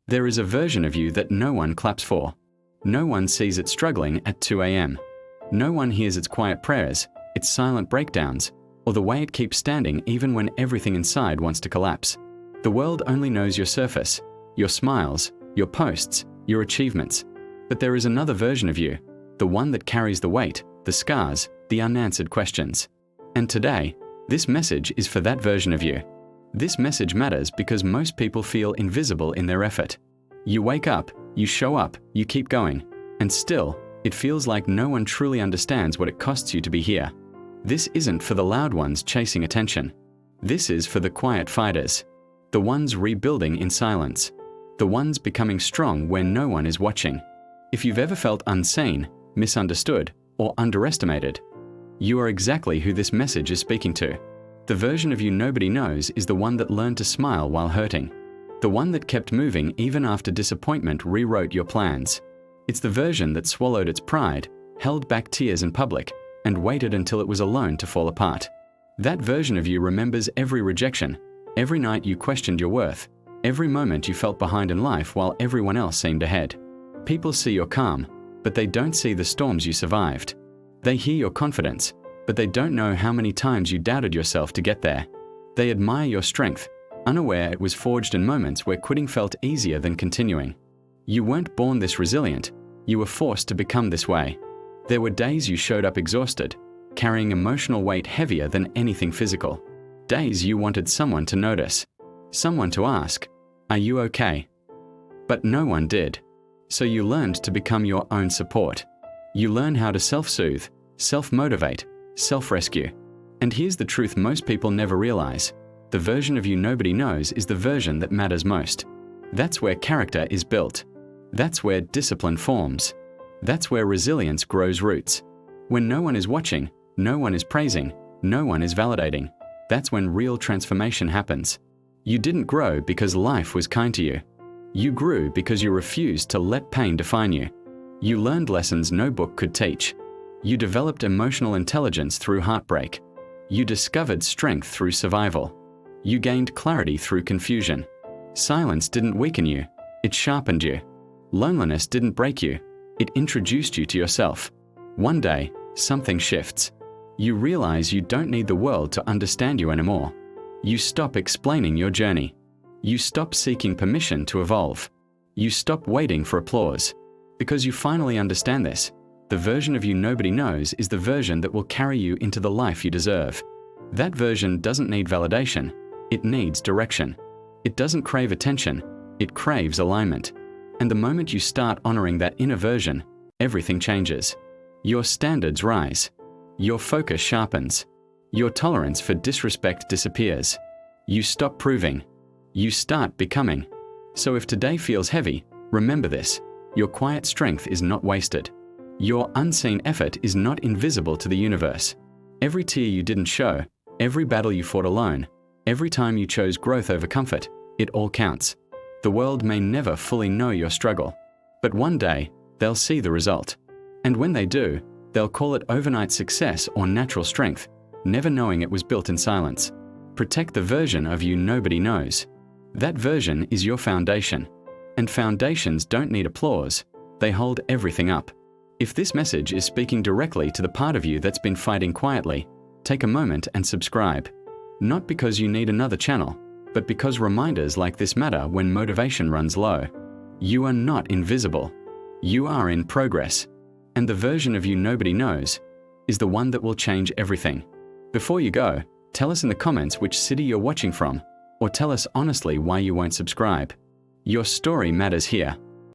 There is a version of you that no one claps for. No one sees it struggling at 2 a.m. No one hears its quiet prayers, its silent breakdowns, or the way it keeps standing even when everything inside wants to collapse. The world only knows your surface, your smiles, your posts, your achievements. But there is another version of you, the one that carries the weight, the scars, the unanswered questions. And today, this message is for that version of you. This message matters because most people feel invisible in their effort. You wake up, you show up, you keep going, and still, it feels like no one truly understands what it costs you to be here. This isn't for the loud ones chasing attention. This is for the quiet fighters. The ones rebuilding in silence. The ones becoming strong when no one is watching. If you've ever felt unseen, misunderstood, or underestimated, you are exactly who this message is speaking to. The version of you nobody knows is the one that learned to smile while hurting. The one that kept moving even after disappointment rewrote your plans. It's the version that swallowed its pride, held back tears in public, and waited until it was alone to fall apart. That version of you remembers every rejection, every night you questioned your worth, every moment you felt behind in life while everyone else seemed ahead. People see your calm, but they don't see the storms you survived. They hear your confidence, but they don't know how many times you doubted yourself to get there. They admire your strength, unaware it was forged in moments where quitting felt easier than continuing. You weren't born this resilient, you were forced to become this way. There were days you showed up exhausted, carrying emotional weight heavier than anything physical. Days you wanted someone to notice, someone to ask, "Are you okay?" But no one did. So you learned to become your own support. You learn how to self-soothe, self-motivate, self-rescue. And here's the truth most people never realize. The version of you nobody knows is the version that matters most. That's where character is built. That's where discipline forms. That's where resilience grows roots. When no one is watching, no one is praising, no one is validating, that's when real transformation happens. You didn't grow because life was kind to you. You grew because you refused to let pain define you. You learned lessons no book could teach. You developed emotional intelligence through heartbreak. You discovered strength through survival. You gained clarity through confusion. Silence didn't weaken you, it sharpened you. Loneliness didn't break you, it introduced you to yourself. One day, something shifts. You realize you don't need the world to understand you anymore. You stop explaining your journey. You stop seeking permission to evolve. You stop waiting for applause. Because you finally understand this, the version of you nobody knows is the version that will carry you into the life you deserve. That version doesn't need validation, it needs direction. It doesn't crave attention, it craves alignment. And the moment you start honoring that inner version, everything changes. Your standards rise. Your focus sharpens. Your tolerance for disrespect disappears. You stop proving. You start becoming. So if today feels heavy, remember this: your quiet strength is not wasted. Your unseen effort is not invisible to the universe. Every tear you didn't show, every battle you fought alone, every time you chose growth over comfort, it all counts. The world may never fully know your struggle, but one day, they'll see the result. And when they do, they'll call it overnight success or natural strength, never knowing it was built in silence. Protect the version of you nobody knows. That version is your foundation. And foundations don't need applause, they hold everything up. If this message is speaking directly to the part of you that's been fighting quietly, take a moment and subscribe. Not because you need another channel, but because reminders like this matter when motivation runs low. You are not invisible. You are in progress. And the version of you nobody knows is the one that will change everything. Before you go, tell us in the comments which city you're watching from, or tell us honestly why you won't subscribe. Your story matters here.